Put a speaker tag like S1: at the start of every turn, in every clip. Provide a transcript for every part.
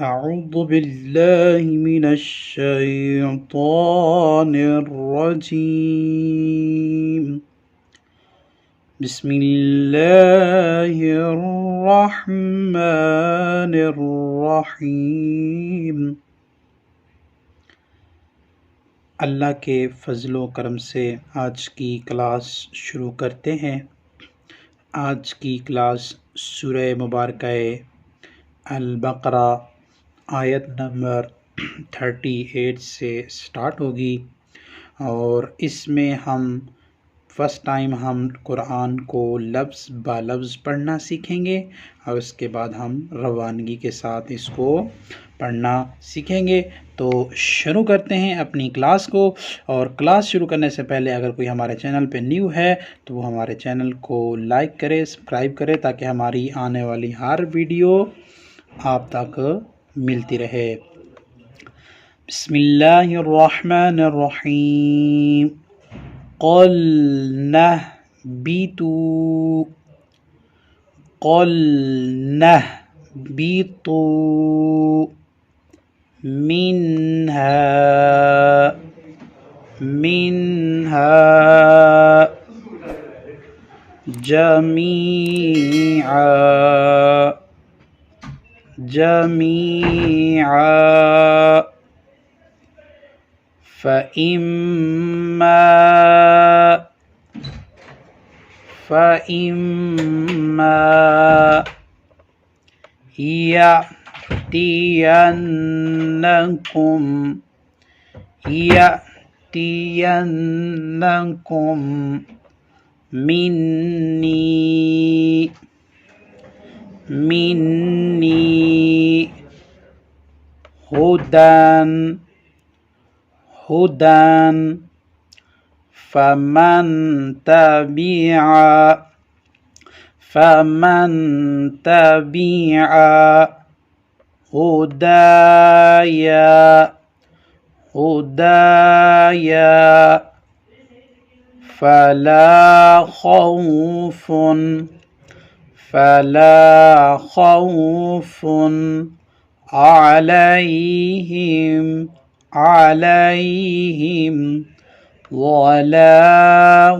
S1: أعوذ بالله من الشيطان الرجيم بسم الله الرحمن الرحیم۔ اللہ کے فضل و کرم سے آج کی کلاس شروع کرتے ہیں۔ آج کی کلاس سورہ مبارکہ البقرہ آیت نمبر 38 سے سٹارٹ ہوگی، اور اس میں ہم فرسٹ ٹائم ہم قرآن کو لفظ با لفظ پڑھنا سیکھیں گے، اور اس کے بعد ہم روانگی کے ساتھ اس کو پڑھنا سیکھیں گے۔ تو شروع کرتے ہیں اپنی کلاس کو، اور کلاس شروع کرنے سے پہلے اگر کوئی ہمارے چینل پہ نیو ہے تو وہ ہمارے چینل کو لائک کرے، سبسکرائب کرے، تاکہ ہماری آنے والی ہر ویڈیو آپ تک ملتی رہے۔ بسم اللہ الرحمن الرحیم۔ قُلْنَا اهْبِطُوا منها جميعا فإما يأتينكم مني هدى فمن تبع هدايا فلا خوف عليهم ولا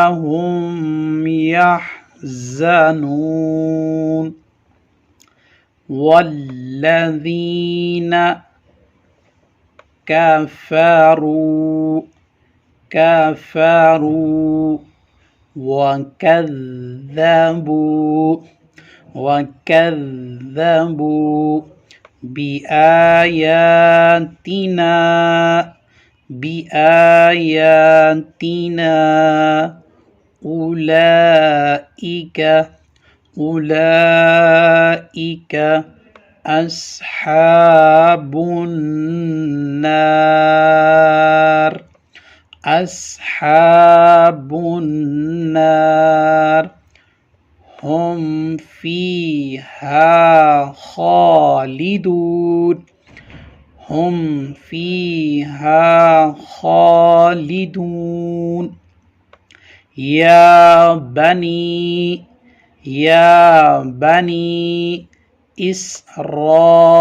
S1: هم يحزنون والذين كفروا وكذبوا بآياتنا أولئك أصحاب النار هم فيها خالدون يا بني إسرائيل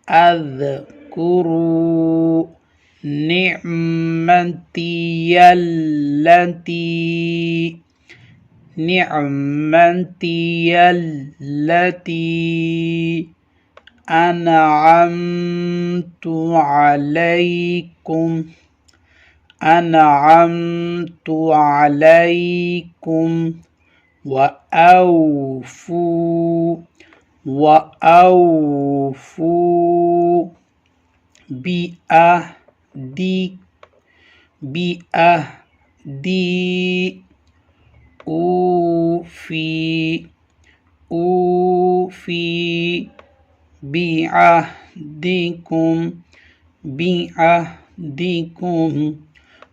S1: اذكروا نعمتي التي أنعمت عليكم وأوفوا بأهدي أوفي بعهدكم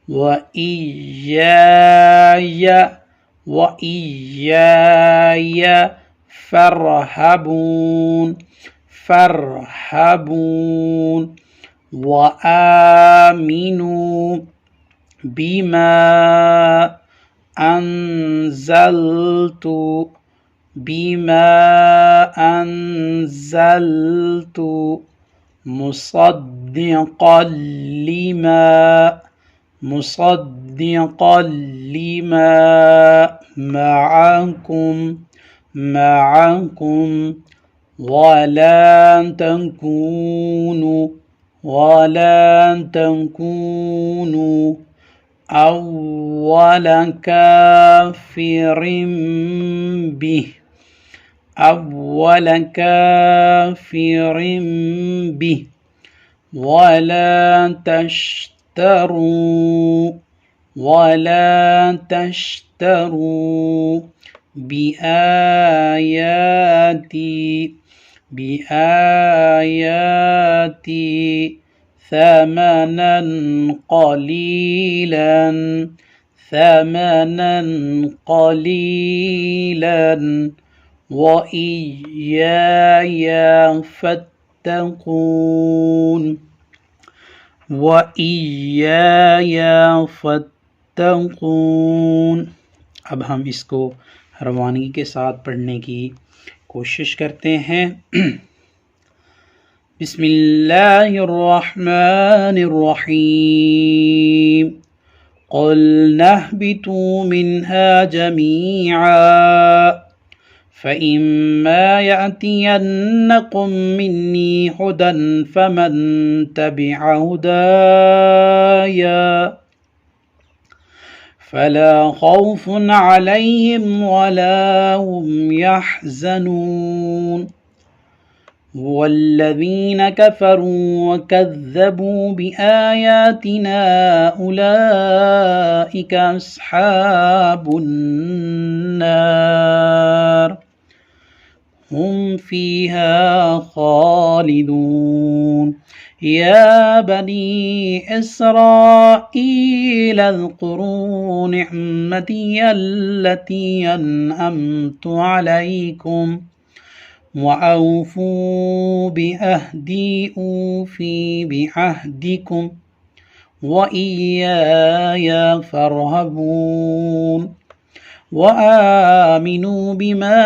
S1: وإياي فارهبون فارهبون وآمنوا بما أنزلت مصدقا لما معكم ولا تكونوا أول كافر به ولا تشتروا بآياتي ثمنا قليلا وإياي فاتقون۔ اب ہم اس کو روانگی کے ساتھ پڑھنے کی کوشش کرتے ہیں۔ بسم اللہ الرحمن الرحیم۔ قُلْنَا اهْبِطُوا مِنْهَا جَمِيعًا فَإِمَّا يَأْتِيَنَّكُم مِّنِّي هُدًى فَمَن تَبِعَ هُدَايَ فَلَا خَوْفٌ عَلَيْهِمْ وَلَا هُمْ يَحْزَنُونَ وَالَّذِينَ كَفَرُوا وَكَذَّبُوا بِآيَاتِنَا أُولَئِكَ أَصْحَابُ النَّارِ هُمْ فِيهَا خَالِدُونَ يَا بَنِي إِسْرَائِيلَ اذْكُرُوا نِعْمَتِيَ الَّتِي أَنْعَمْتُ عَلَيْكُمْ وَأَوْفُوا بِعَهْدِي أُوفِ بِعَهْدِكُمْ وَإِيَّايَ فَارْهَبُونِ وَآمِنُوا بِمَا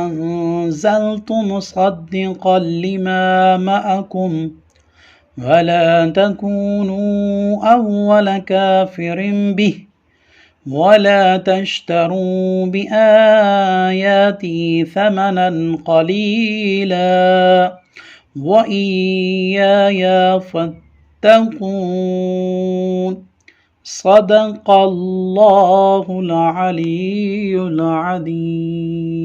S1: أَنزَلْتُ مُصَدِّقًا لِمَا مَعَكُمْ وَلَا تَكُونُوا أَوَّلَ كَافِرٍ بِهِ وَلَا تَشْتَرُوا بِآيَاتِي ثَمَنًا قَلِيلًا وَإِيَّايَ فَاتَّقُونِ۔ صدق اللہ العلی العظیم۔